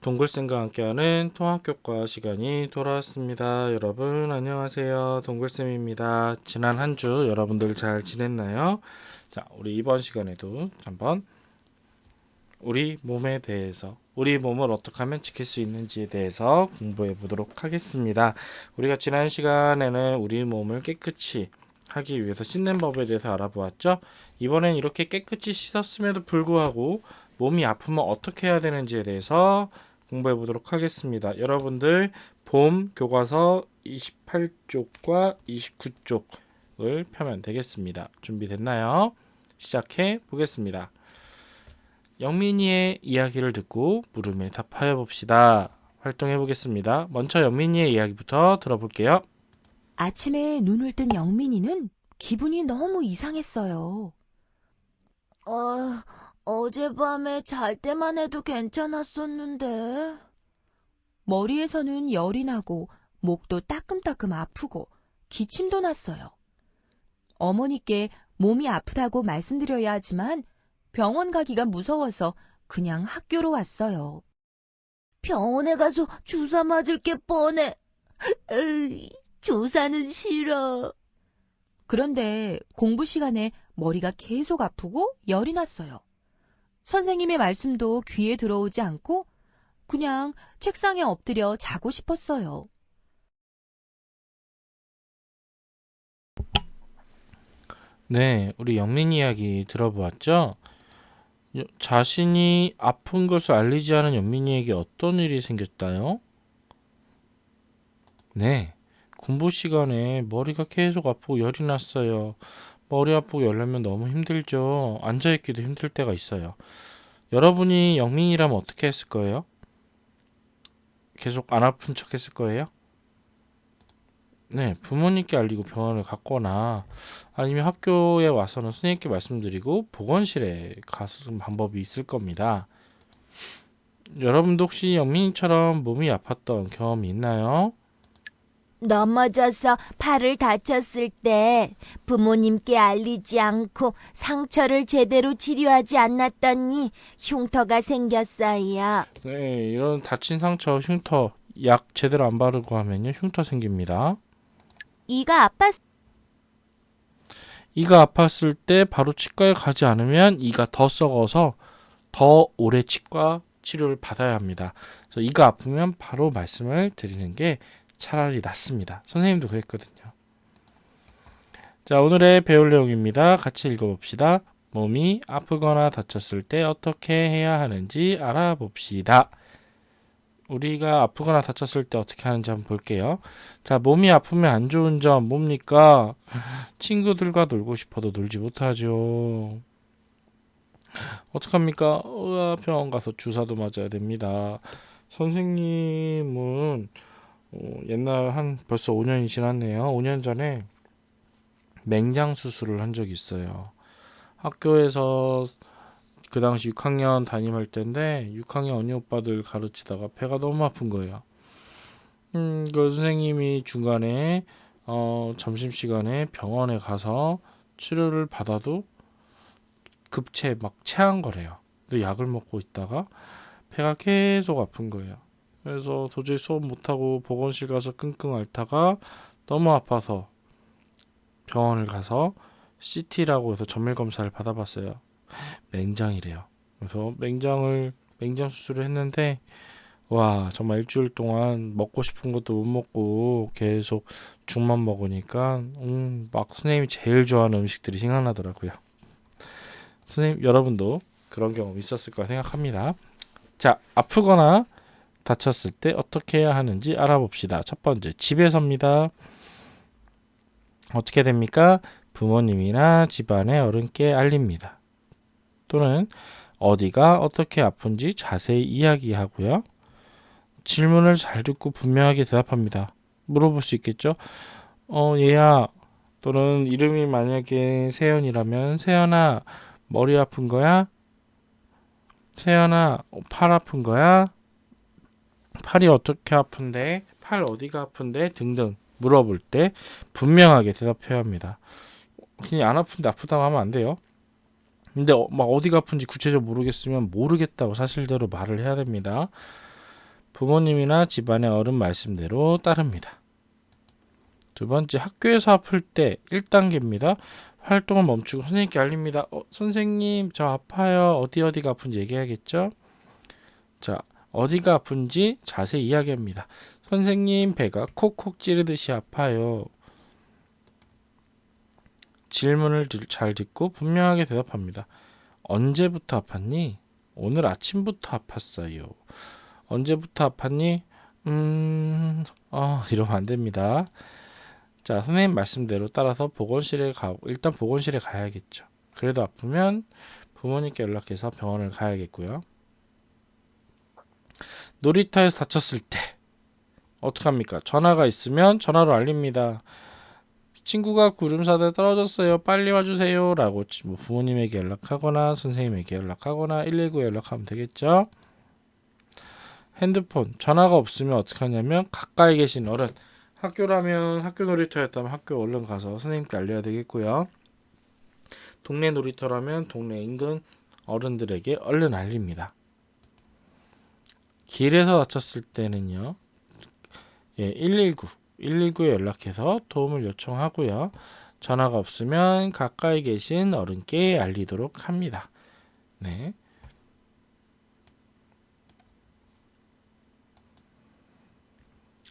동글쌤과 함께하는 통합교과 시간이 돌아왔습니다. 여러분 안녕하세요. 동글쌤입니다. 지난 한 주 여러분들 잘 지냈나요? 자, 우리 이번 시간에도 한번 우리 몸에 대해서 우리 몸을 어떻게 하면 지킬 수 있는지에 대해서 공부해 보도록 하겠습니다. 우리가 지난 시간에는 우리 몸을 깨끗이 하기 위해서 씻는 법에 대해서 알아보았죠? 이번엔 이렇게 깨끗이 씻었음에도 불구하고 몸이 아프면 어떻게 해야 되는지에 대해서 공부해 보도록 하겠습니다. 여러분들 봄 교과서 28쪽과 29쪽을 펴면 되겠습니다. 준비됐나요? 시작해 보겠습니다. 영민이의 이야기를 듣고 물음에 답하여 봅시다. 활동해 보겠습니다. 먼저 영민이의 이야기부터 들어볼게요. 아침에 눈을 뜬 영민이는 기분이 너무 이상했어요. 어젯밤에 잘 때만 해도 괜찮았었는데. 머리에서는 열이 나고 목도 따끔따끔 아프고 기침도 났어요. 어머니께 몸이 아프다고 말씀드려야 하지만 병원 가기가 무서워서 그냥 학교로 왔어요. 병원에 가서 주사 맞을 게 뻔해. 주사는 싫어. 그런데 공부 시간에 머리가 계속 아프고 열이 났어요. 선생님의 말씀도 귀에 들어오지 않고 그냥 책상에 엎드려 자고 싶었어요. 네, 우리 영민이 이야기 들어보았죠? 자신이 아픈 것을 알리지 않은 영민이에게 어떤 일이 생겼나요? 네, 공부 시간에 머리가 계속 아프고 열이 났어요. 머리 아프고 열 나면 너무 힘들죠. 앉아있기도 힘들 때가 있어요. 여러분이 영민이라면 어떻게 했을 거예요? 계속 안 아픈 척 했을 거예요? 네, 부모님께 알리고 병원을 갔거나 아니면 학교에 와서는 선생님께 말씀드리고 보건실에 가서 방법이 있을 겁니다. 여러분도 혹시 영민이처럼 몸이 아팠던 경험이 있나요? 넘어져서 팔을 다쳤을 때 부모님께 알리지 않고 상처를 제대로 치료하지 않았더니 흉터가 생겼어요. 네, 이런 다친 상처, 흉터, 약 제대로 안 바르고 하면요, 흉터 생깁니다. 이가 아팠 이가 아팠을 때 바로 치과에 가지 않으면 이가 더 썩어서 더 오래 치과 치료를 받아야 합니다. 그래서 이가 아프면 바로 말씀을 드리는 게 차라리 낫습니다. 선생님도 그랬거든요. 자, 오늘의 배울 내용입니다. 같이 읽어봅시다. 몸이 아프거나 다쳤을 때 어떻게 해야 하는지 알아봅시다. 우리가 아프거나 다쳤을 때 어떻게 하는지 한번 볼게요. 자, 몸이 아프면 안 좋은 점 뭡니까? 친구들과 놀고 싶어도 놀지 못하죠. 어떡합니까? 병원 가서 주사도 맞아야 됩니다. 선생님은 옛날 한 벌써 5년이 지났네요. 5년 전에 맹장 수술을 한 적이 있어요. 학교에서 그 당시 6학년 담임할 때인데 6학년 언니 오빠들 가르치다가 배가 너무 아픈 거예요. 그 선생님이 중간에 점심시간에 병원에 가서 치료를 받아도 급체 막 체한 거래요. 근데 약을 먹고 있다가 배가 계속 아픈 거예요. 그래서 도저히 수업 못하고 보건실 가서 끙끙 앓다가 너무 아파서 병원을 가서 CT라고 해서 정밀 검사를 받아봤어요. 맹장이래요. 그래서 맹장 수술을 했는데 와 정말 일주일 동안 먹고 싶은 것도 못 먹고 계속 죽만 먹으니까 막 선생님이 제일 좋아하는 음식들이 생각나더라고요. 선생님 여러분도 그런 경험 있었을 거라 생각합니다. 자, 아프거나 다쳤을 때 어떻게 해야 하는지 알아봅시다. 첫 번째, 집에서입니다. 어떻게 됩니까? 부모님이나 집안의 어른께 알립니다. 또는 어디가 어떻게 아픈지 자세히 이야기하고요. 질문을 잘 듣고 분명하게 대답합니다. 물어볼 수 있겠죠? 얘야, 또는 이름이 만약에 세연이라면 세연아, 머리 아픈 거야? 세연아, 팔 아픈 거야? 팔이 어떻게 아픈데? 팔 어디가 아픈데? 등등 물어볼 때 분명하게 대답해야 합니다. 그냥 안 아픈데 아프다고 하면 안 돼요. 근데 막 어디가 아픈지 구체적으로 모르겠으면 모르겠다고 사실대로 말을 해야 됩니다. 부모님이나 집안의 어른 말씀대로 따릅니다. 두 번째, 학교에서 아플 때 1단계입니다. 활동을 멈추고 선생님께 알립니다. 선생님 저 아파요. 어디가 아픈지 얘기해야겠죠? 자, 어디가 아픈지 자세히 이야기합니다. 선생님 배가 콕콕 찌르듯이 아파요. 질문을 잘 듣고 분명하게 대답합니다. 언제부터 아팠니? 오늘 아침부터 아팠어요. 언제부터 아팠니? 이러면 안 됩니다. 자, 선생님 말씀대로 따라서 일단 보건실에 가야겠죠. 그래도 아프면 부모님께 연락해서 병원을 가야겠고요. 놀이터에서 다쳤을 때 어떡합니까? 전화가 있으면 전화로 알립니다. 친구가 구름사다에 떨어졌어요. 빨리 와주세요. 라고 부모님에게 연락하거나 선생님에게 연락하거나 119에 연락하면 되겠죠. 핸드폰, 전화가 없으면 어떻게 하냐면 가까이 계신 어른, 학교라면 학교 놀이터였다면 학교 얼른 가서 선생님께 알려야 되겠고요. 동네 놀이터라면 동네 인근 어른들에게 얼른 알립니다. 길에서 다쳤을 때는요. 119에 연락해서 도움을 요청하고요. 전화가 없으면 가까이 계신 어른께 알리도록 합니다. 네.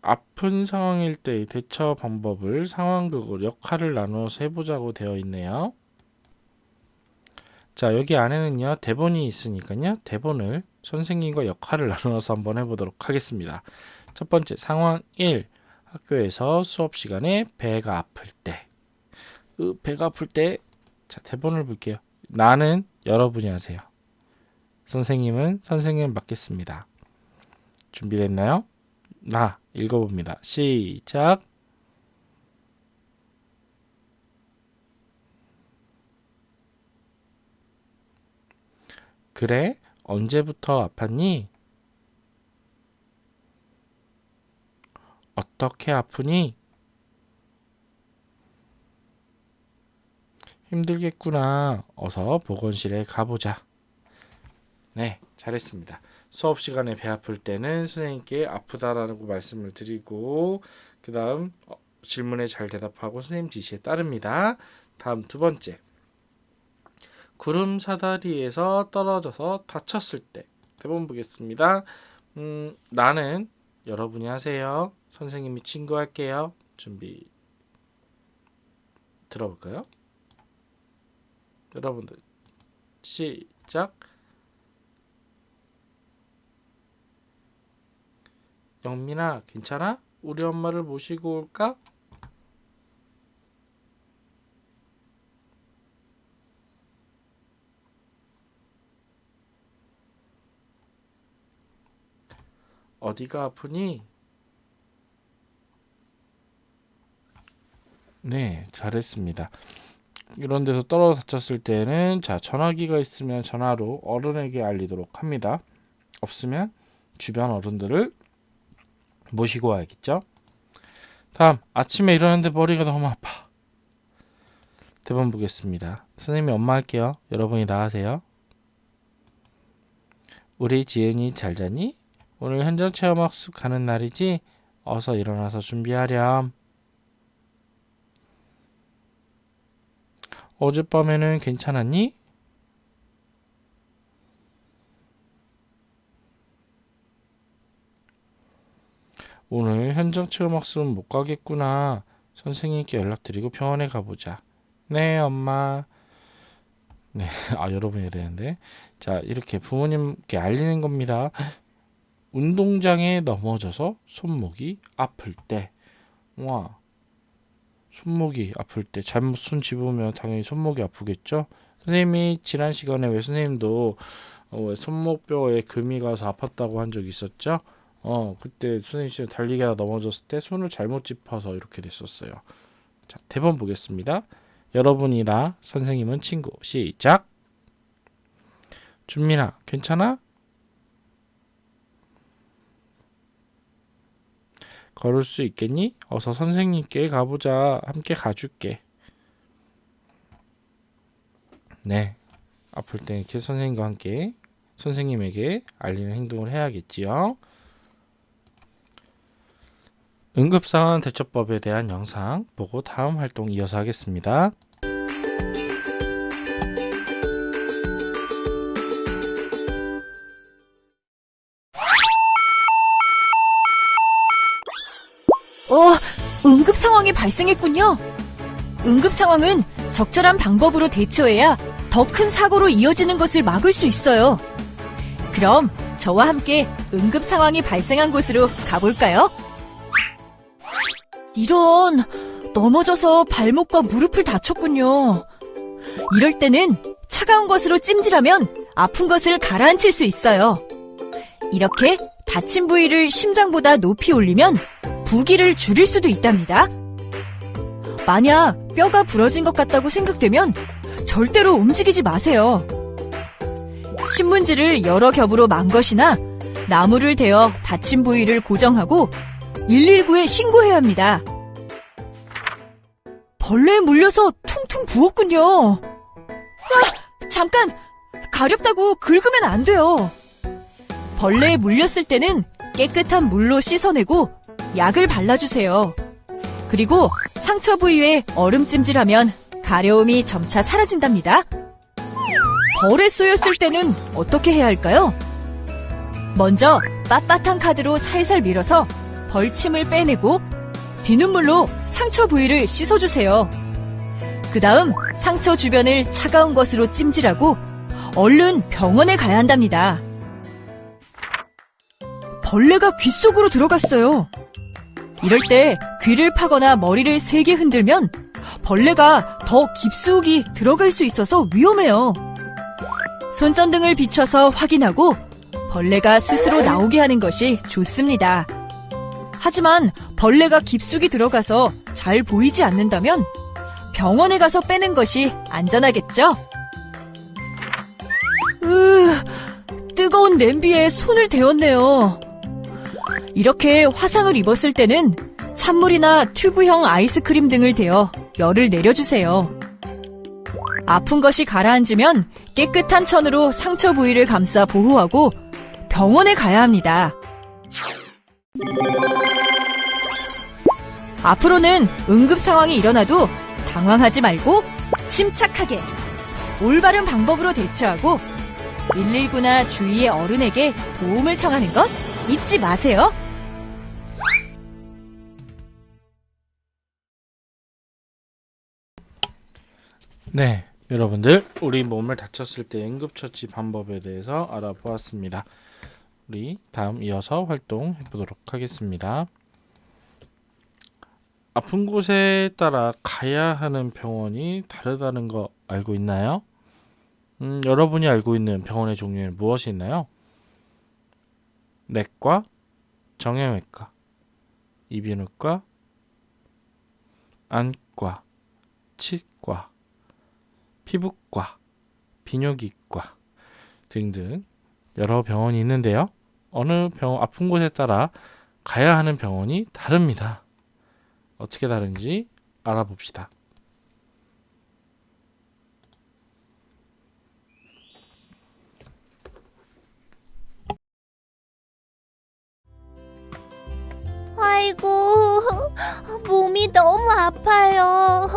아픈 상황일 때의 대처 방법을 상황극으로 역할을 나누어서 해보자고 되어 있네요. 자, 여기 안에는요, 대본이 있으니까요, 대본을 선생님과 역할을 나누어서 한번 해보도록 하겠습니다. 첫 번째, 상황 1. 학교에서 수업 시간에 배가 아플 때. 배가 아플 때, 자, 대본을 볼게요. 나는 여러분이 하세요. 선생님은 선생님 맡겠습니다. 준비됐나요? 나 읽어봅니다. 시작. 그래? 언제부터 아팠니? 어떻게 아프니? 힘들겠구나. 어서 보건실에 가보자. 네, 잘했습니다. 수업 시간에 배 아플 때는 선생님께 아프다라고 말씀을 드리고 그 다음 질문에 잘 대답하고 선생님 지시에 따릅니다. 다음 두 번째, 구름 사다리에서 떨어져서 다쳤을 때 대본 보겠습니다. 나는 여러분이 하세요. 선생님이 친구할게요. 준비 들어볼까요? 여러분들 시작. 영민아, 괜찮아? 우리 엄마를 모시고 올까? 어디가 아프니? 네, 잘했습니다. 이런 데서 떨어져 다쳤을 때는 자, 전화기가 있으면 전화로 어른에게 알리도록 합니다. 없으면 주변 어른들을 모시고 와야겠죠. 다음, 아침에 일어났는데 머리가 너무 아파. 대본 보겠습니다. 선생님이 엄마 할게요. 여러분이 나 하세요. 우리 지은이 잘 자니? 오늘 현장 체험학습 가는 날이지? 어서 일어나서 준비하렴. 어젯밤에는 괜찮았니? 오늘 현장 체험학습은 못 가겠구나. 선생님께 연락드리고 병원에 가보자. 네, 엄마. 네, 여러분이 해야 되는데. 자, 이렇게 부모님께 알리는 겁니다. 운동장에 넘어져서 손목이 아플 때. 와, 손목이 아플 때 잘못 손 집으면 당연히 손목이 아프겠죠. 선생님이 지난 시간에 왜 선생님도 손목뼈에 금이 가서 아팠다고 한 적 있었죠? 그때 선생님 달리기 하다 넘어졌을 때 손을 잘못 짚어서 이렇게 됐었어요. 자, 대본 보겠습니다. 여러분이나 선생님은 친구. 시작. 준민아, 괜찮아? 걸을 수 있겠니? 어서 선생님께 가보자. 함께 가줄게. 네, 아플 때 이렇게 선생님과 함께 선생님에게 알리는 행동을 해야겠지요. 응급상황 대처법에 대한 영상 보고 다음 활동 이어서 하겠습니다. 응급 상황이 발생했군요. 응급 상황은 적절한 방법으로 대처해야 더 큰 사고로 이어지는 것을 막을 수 있어요. 그럼 저와 함께 응급 상황이 발생한 곳으로 가볼까요? 이런, 넘어져서 발목과 무릎을 다쳤군요. 이럴 때는 차가운 것으로 찜질하면 아픈 것을 가라앉힐 수 있어요. 이렇게 다친 부위를 심장보다 높이 올리면 부기를 줄일 수도 있답니다. 만약 뼈가 부러진 것 같다고 생각되면 절대로 움직이지 마세요. 신문지를 여러 겹으로 만 것이나 나무를 대어 다친 부위를 고정하고 119에 신고해야 합니다. 벌레에 물려서 퉁퉁 부었군요. 잠깐! 가렵다고 긁으면 안 돼요. 벌레에 물렸을 때는 깨끗한 물로 씻어내고 약을 발라주세요. 그리고 상처 부위에 얼음 찜질하면 가려움이 점차 사라진답니다. 벌에 쏘였을 때는 어떻게 해야 할까요? 먼저 빳빳한 카드로 살살 밀어서 벌침을 빼내고 비눗물로 상처 부위를 씻어주세요. 그 다음 상처 주변을 차가운 것으로 찜질하고 얼른 병원에 가야 한답니다. 벌레가 귀 속으로 들어갔어요. 이럴 때 귀를 파거나 머리를 세게 흔들면 벌레가 더 깊숙이 들어갈 수 있어서 위험해요. 손전등을 비춰서 확인하고 벌레가 스스로 나오게 하는 것이 좋습니다. 하지만 벌레가 깊숙이 들어가서 잘 보이지 않는다면 병원에 가서 빼는 것이 안전하겠죠? 뜨거운 냄비에 손을 데웠네요. 이렇게 화상을 입었을 때는 찬물이나 튜브형 아이스크림 등을 대어 열을 내려주세요. 아픈 것이 가라앉으면 깨끗한 천으로 상처 부위를 감싸 보호하고 병원에 가야 합니다. 앞으로는 응급 상황이 일어나도 당황하지 말고 침착하게 올바른 방법으로 대처하고 119나 주위의 어른에게 도움을 청하는 것 잊지 마세요. 네, 여러분들 우리 몸을 다쳤을 때 응급처치 방법에 대해서 알아보았습니다. 우리 다음 이어서 활동 해보도록 하겠습니다. 아픈 곳에 따라 가야 하는 병원이 다르다는 거 알고 있나요? 여러분이 알고 있는 병원의 종류는 무엇이 있나요? 내과, 정형외과, 이비인후과, 안과, 치과, 피부과, 비뇨기과 등등 여러 병원이 있는데요. 어느 병원 아픈 곳에 따라 가야 하는 병원이 다릅니다. 어떻게 다른지 알아봅시다. 아이고, 몸이 너무 아파요.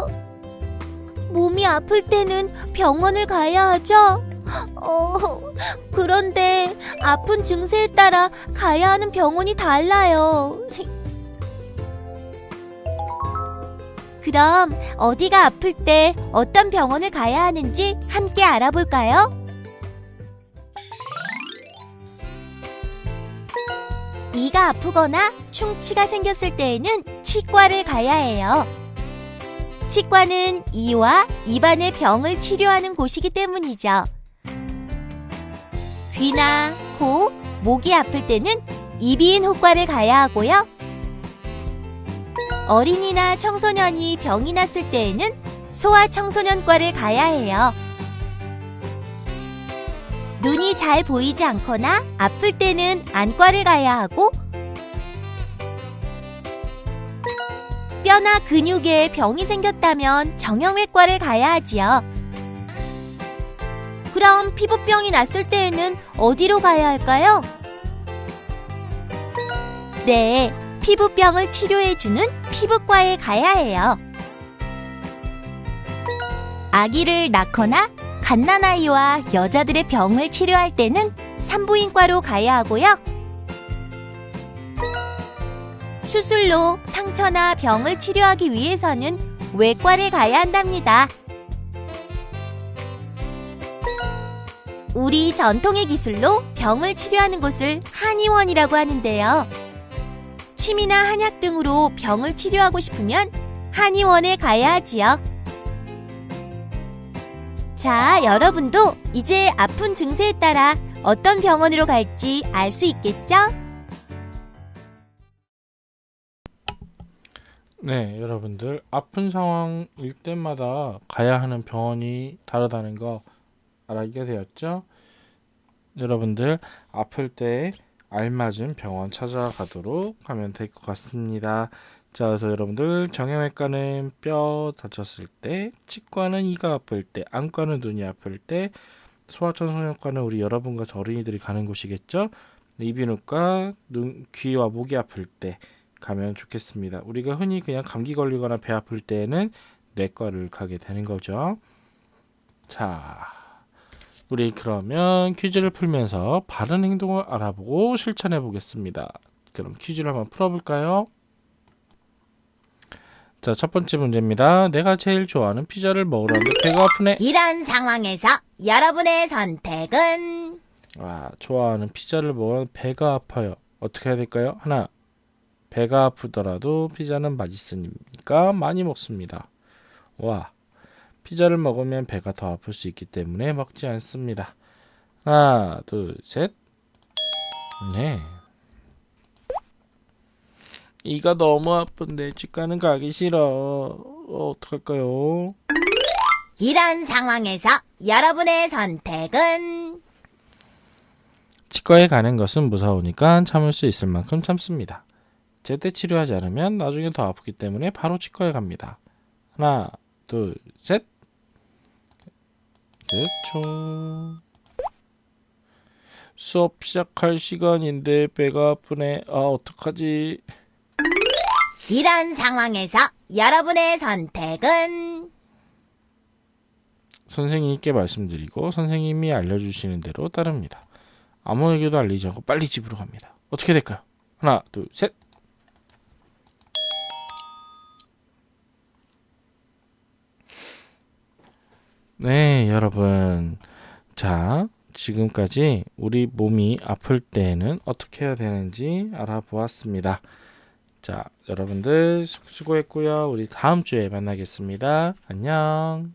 몸이 아플 때는 병원을 가야 하죠? 그런데 아픈 증세에 따라 가야 하는 병원이 달라요. 그럼 어디가 아플 때 어떤 병원을 가야 하는지 함께 알아볼까요? 이가 아프거나 충치가 생겼을 때에는 치과를 가야 해요. 치과는 이와 입안의 병을 치료하는 곳이기 때문이죠. 귀나 코, 목이 아플 때는 이비인후과를 가야 하고요. 어린이나 청소년이 병이 났을 때에는 소아청소년과를 가야 해요. 눈이 잘 보이지 않거나 아플 때는 안과를 가야 하고, 뼈나 근육에 병이 생겼다면 정형외과를 가야 하지요. 그럼 피부병이 났을 때에는 어디로 가야 할까요? 네, 피부병을 치료해주는 피부과에 가야 해요. 아기를 낳거나 갓난아이와 여자들의 병을 치료할 때는 산부인과로 가야 하고요. 수술로 상처나 병을 치료하기 위해서는 외과를 가야 한답니다. 우리 전통의 기술로 병을 치료하는 곳을 한의원이라고 하는데요. 침이나 한약 등으로 병을 치료하고 싶으면 한의원에 가야 하지요. 자, 여러분도 이제 아픈 증세에 따라 어떤 병원으로 갈지 알 수 있겠죠? 네, 여러분들 아픈 상황일 때마다 가야 하는 병원이 다르다는 거 알게 되었죠? 여러분들 아플 때 알맞은 병원 찾아가도록 하면 될 것 같습니다. 자, 그래서 여러분들 정형외과는 뼈 다쳤을 때, 치과는 이가 아플 때, 안과는 눈이 아플 때, 소아청소년과는 우리 여러분과 저 어린이들이 가는 곳이겠죠? 이비인후과 귀와 목이 아플 때 가면 좋겠습니다. 우리가 흔히 그냥 감기 걸리거나 배 아플 때에는 내과를 가게 되는 거죠. 자, 우리 그러면 퀴즈를 풀면서 바른 행동을 알아보고 실천해 보겠습니다. 그럼 퀴즈를 한번 풀어볼까요? 자, 첫 번째 문제입니다. 내가 제일 좋아하는 피자를 먹으러 왔는데 배가 아프네. 이런 상황에서 여러분의 선택은 좋아하는 피자를 먹으러 배가 아파요. 어떻게 해야 될까요? 하나, 배가 아프더라도 피자는 맛있으니까 많이 먹습니다. 피자를 먹으면 배가 더 아플 수 있기 때문에 먹지 않습니다. 하나, 둘, 셋. 네. 이가 너무 아픈데 치과는 가기 싫어. 어떡할까요? 이런 상황에서 여러분의 선택은 치과에 가는 것은 무서우니까 참을 수 있을 만큼 참습니다. 제때 치료하지 않으면 나중에 더 아프기 때문에 바로 치과에 갑니다. 하나, 둘, 셋. 그렇죠. 수업 시작할 시간인데 배가 아프네. 어떡하지? 이런 상황에서 여러분의 선택은 선생님께 말씀드리고 선생님이 알려주시는 대로 따릅니다. 아무에게도 알리지 않고 빨리 집으로 갑니다. 어떻게 될까요? 하나, 둘, 셋. 네, 여러분. 자, 지금까지 우리 몸이 아플 때에는 어떻게 해야 되는지 알아보았습니다. 자, 여러분들 수고했고요. 우리 다음 주에 만나겠습니다. 안녕.